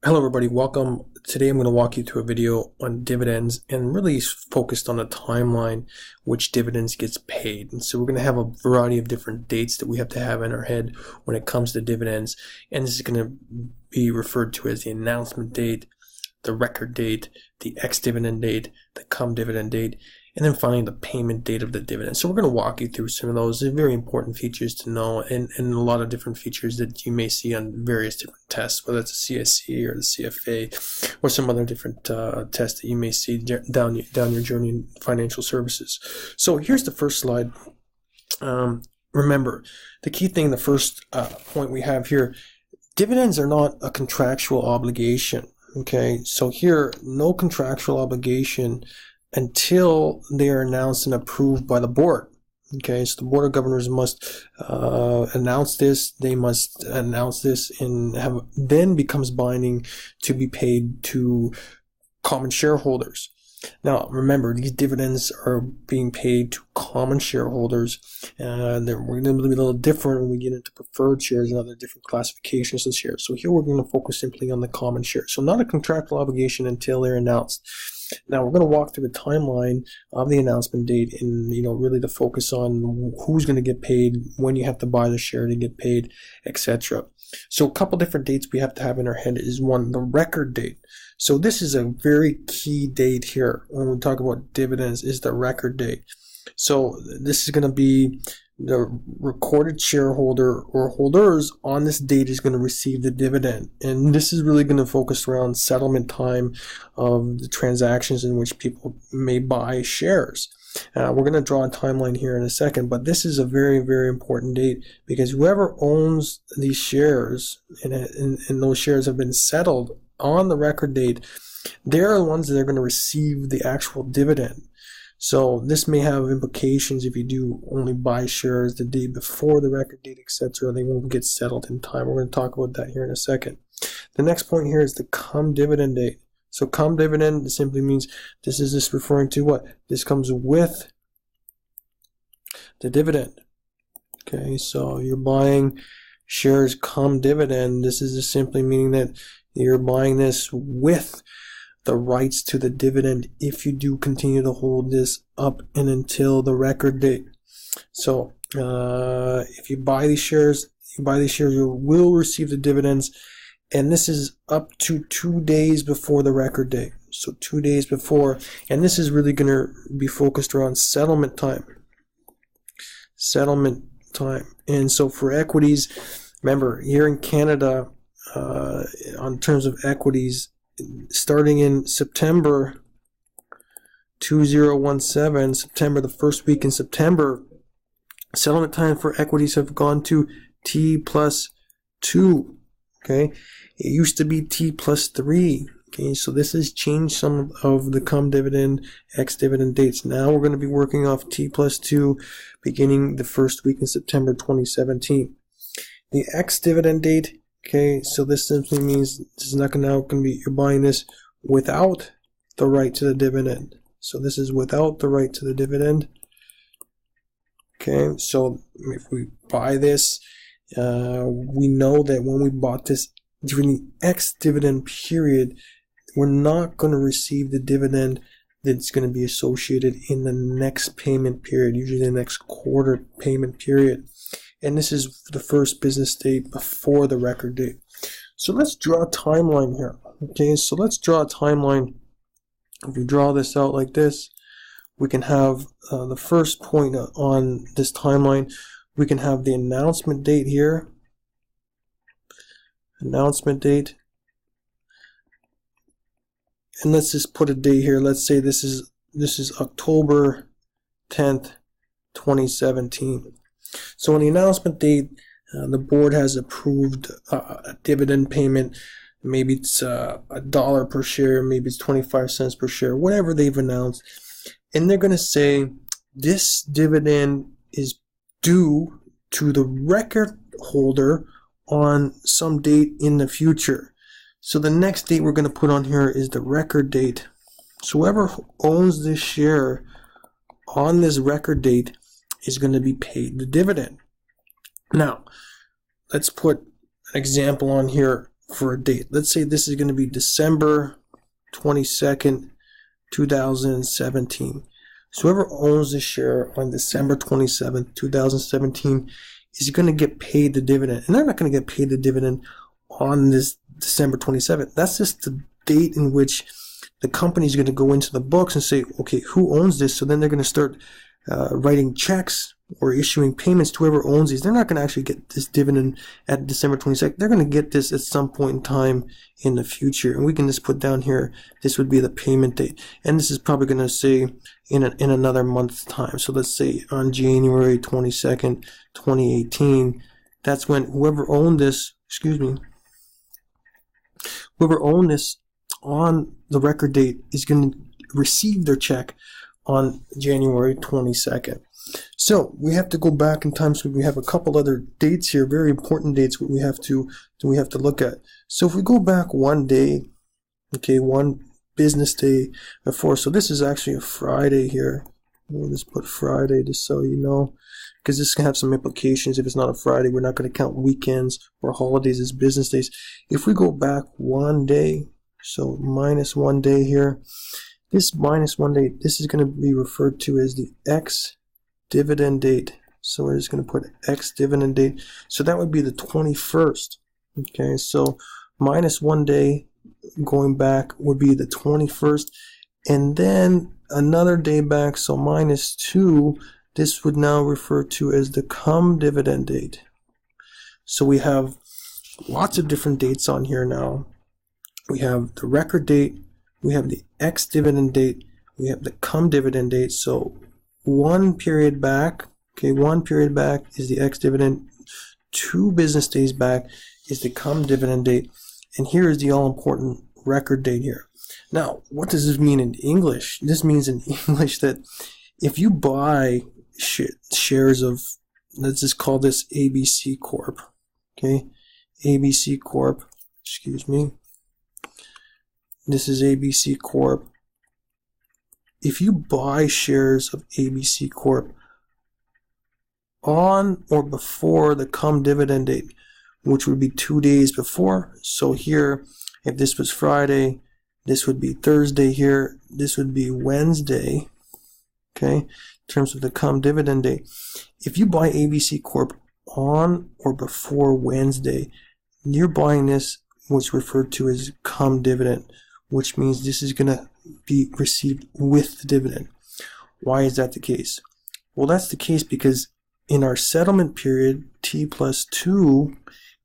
Hello everybody, welcome. Today I'm going to walk you through a video on dividends and really focused on a timeline which dividends gets paid. And so we're going to have a variety of different dates that we have to have in our head when it comes to dividends. And this is going to be referred to as the announcement date, the record date, the ex-dividend date, the come dividend date, and then finally the payment date of the dividend. So we're going to walk you through some of those. They're very important features to know, and a lot of different features that you may see on various different tests, whether it's a CSC or the CFA or some other different tests that you may see down your journey in financial services. So here's the first slide. Remember, the key thing, the first point we have here, dividends are not a contractual obligation. Okay, so here, no contractual obligation until they are announced and approved by the board. Okay, so the board of governors must announce this. They must announce this and then becomes binding to be paid to common shareholders. Now, remember, these dividends are being paid to common shareholders. We're going to be a little different when we get into preferred shares and other different classifications of shares. So here we're going to focus simply on the common shares. So not a contractual obligation until they're announced. Now we're going to walk through the timeline of the announcement date and, really to focus on who's going to get paid, when you have to buy the share to get paid, etc. So a couple different dates we have to have in our head is one, the record date. So this is a very key date here when we talk about dividends, is the record date. So this is going to be the recorded shareholder or holders on this date is going to receive the dividend. And this is really going to focus around settlement time of the transactions in which people may buy shares. We're going to draw a timeline here in a second, but this is a very, very important date because whoever owns these shares and those shares have been settled on the record date, they're the ones that are going to receive the actual dividend. So this may have implications if you do only buy shares the day before the record date, etc. They won't get settled in time. We're going to talk about that here in a second. The next point here is the come dividend date. So come dividend simply means this is just referring to what? This comes with the dividend. Okay, so you're buying shares come dividend. This is just simply meaning that you're buying this with the rights to the dividend if you do continue to hold this up and until the record date. So if you buy these shares, you will receive the dividends, and this is up to 2 days before the record date. So 2 days before, and this is really going to be focused around settlement time. And so for equities, remember, here in Canada, on terms of equities, starting in September 2017, September, the first week in September, settlement time for equities have gone to T+2. Okay, it used to be T+3. Okay, so this has changed some of the come dividend, ex-dividend dates. Now we're going to be working off T+2 beginning the first week in September 2017. The ex-dividend date, okay, so this simply means this is not going to be, you're buying this without the right to the dividend. So this is without the right to the dividend. Okay, so if we buy this, we know that when we bought this during the ex-dividend period, we're not going to receive the dividend that's going to be associated in the next payment period, usually the next quarter payment period. And this is the first business date before the record date. So let's draw a timeline here. Okay, so let's draw a timeline. If we draw this out like this, we can have the first point on this timeline. We can have the announcement date here. Announcement date. And let's just put a date here. Let's say this is October 10th, 2017. So on the announcement date, the board has approved a dividend payment. Maybe it's $1 per share, maybe it's 25 cents per share, whatever they've announced. And they're going to say this dividend is due to the record holder on some date in the future. So the next date we're going to put on here is the record date. So whoever owns this share on this record date is going to be paid the dividend. Now, let's put an example on here for a date. Let's say this is going to be December 22nd, 2017. So whoever owns the share on December 27th, 2017 is going to get paid the dividend. And they're not going to get paid the dividend on this December 27th. That's just the date in which the company is going to go into the books and say, okay, who owns this? So then they're going to start writing checks or issuing payments to whoever owns these. They're not going to actually get this dividend at December 22nd. They're going to get this at some point in time in the future. And we can just put down here, this would be the payment date. And this is probably going to say in another month's time. So let's say on January 22nd, 2018, that's when whoever owned this, whoever owned this on the record date is going to receive their check on January 22nd. So we have to go back in time. So we have a couple other dates here, very important dates we have to look at. So if we go back one day, okay, one business day before. So this is actually a Friday here. We'll just put Friday just so you know, because this can have some implications. If it's not a Friday, we're not going to count weekends or holidays as business days. If we go back one day, so minus 1 day here, this minus 1 day, this is going to be referred to as the ex-dividend date. So we're just going to put ex-dividend date. So that would be the 21st. Okay, so minus 1 day going back would be the 21st. And then another day back, so minus 2, this would now refer to as the come dividend date. So we have lots of different dates on here now. We have the record date, we have the ex-dividend date, we have the come dividend date. So one period back, okay, one period back is the ex-dividend, 2 business days back is the come dividend date, and here is the all-important record date here. Now, what does this mean in English? This means in English that if you buy shares of, let's just call this ABC Corp, okay, ABC Corp, this is ABC Corp. If you buy shares of ABC Corp on or before the come dividend date, which would be 2 days before, so here, if this was Friday, this would be Thursday here, this would be Wednesday, okay, in terms of the come dividend date. If you buy ABC Corp on or before Wednesday, you're buying this, what's referred to as come dividend, which means this is going to be received with the dividend. Why is that the case? Well, that's the case because in our settlement period, T plus 2,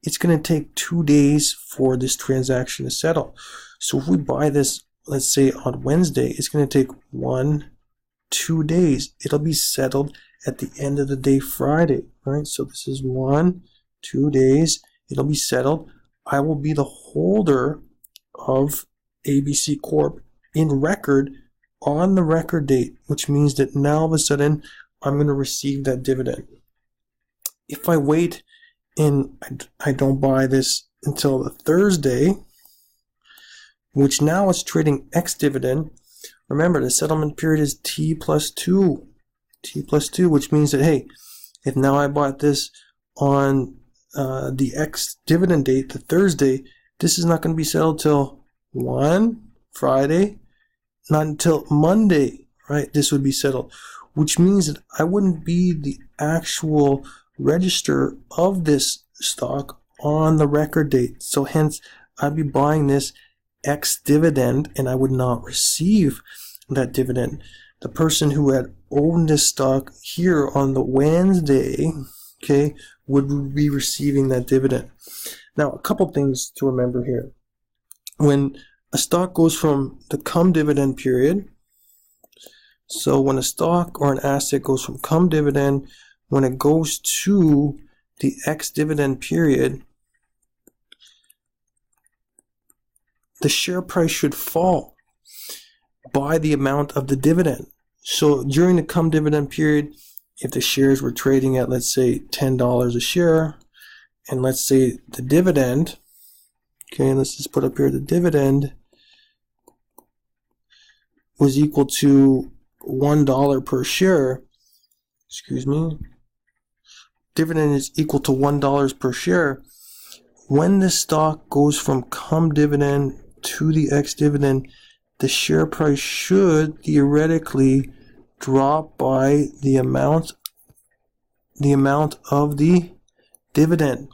it's going to take 2 days for this transaction to settle. So if we buy this, let's say on Wednesday, it's going to take 1-2 days. It'll be settled at the end of the day, Friday, right? So this is 1-2 days. It'll be settled. I will be the holder of ABC Corp in record on the record date, which means that now all of a sudden I'm going to receive that dividend. If I wait and I don't buy this until the Thursday, which now is trading ex-dividend, remember the settlement period is T plus 2, which means that, hey, if now I bought this on the ex-dividend date, the Thursday, this is not going to be settled till Friday, not until Monday, right? This would be settled, which means that I wouldn't be the actual register of this stock on the record date. So hence, I'd be buying this ex-dividend and I would not receive that dividend. The person who had owned this stock here on the Wednesday, okay, would be receiving that dividend. Now, a couple things to remember here. When a stock goes from the come dividend period, so when a stock or an asset goes from come dividend, when it goes to the ex-dividend period, the share price should fall by the amount of the dividend. So during the come dividend period, if the shares were trading at, let's say, $10 a share, and let's say the dividend, okay, let's just put up here the dividend was equal to $1 per share, dividend is equal to $1 per share, when the stock goes from cum dividend to the ex-dividend, the share price should theoretically drop by the amount of the dividend.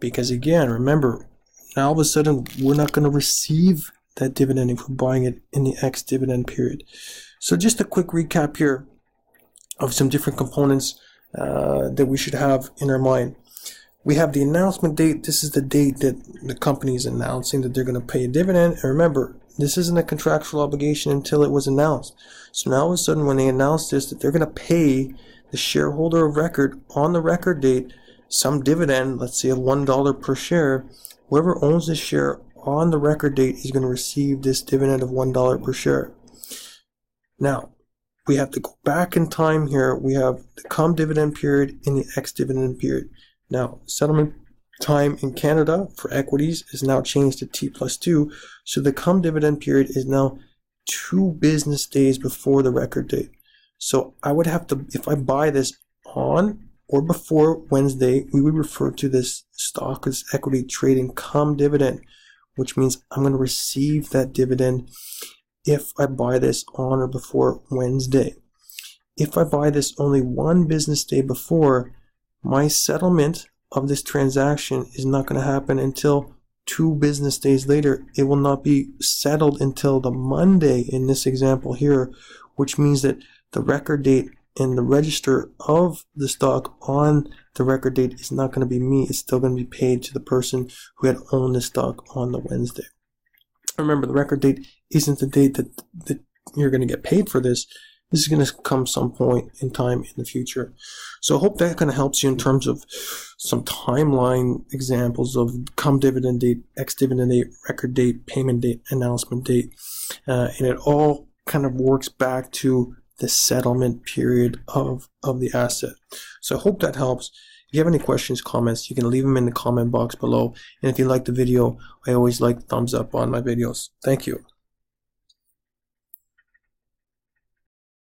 Because again, remember, now all of a sudden we're not going to receive that dividend if we're buying it in the ex-dividend period. So just a quick recap here of some different components that we should have in our mind. We have the announcement date. This is the date that the company is announcing that they're going to pay a dividend. And remember, this isn't a contractual obligation until it was announced. So now all of a sudden when they announce this, that they're going to pay the shareholder of record on the record date some dividend, let's say of $1 per share, whoever owns this share on the record date is going to receive this dividend of $1 per share. Now, we have to go back in time here. We have the cum dividend period and the ex-dividend period. Now, settlement time in Canada for equities is now changed to T+2. So the cum dividend period is now 2 business days before the record date. So I would have to, if I buy this on or before Wednesday, we would refer to this stock as equity trading cum dividend, which means I'm going to receive that dividend if I buy this on or before Wednesday. If I buy this only 1 business day before, my settlement of this transaction is not going to happen until 2 business days later. It will not be settled until the Monday in this example here, which means that the record date and the register of the stock on the record date is not going to be me. It's still going to be paid to the person who had owned the stock on the Wednesday. Remember, the record date isn't the date that you're going to get paid for this. This is going to come some point in time in the future. So I hope that kind of helps you in terms of some timeline examples of cum dividend date, ex-dividend date, record date, payment date, announcement date. And it all kind of works back to the settlement period of the asset. So I hope that helps. If you have any questions, comments, you can leave them in the comment box below. And if you like the video, I always like thumbs up on my videos. Thank you.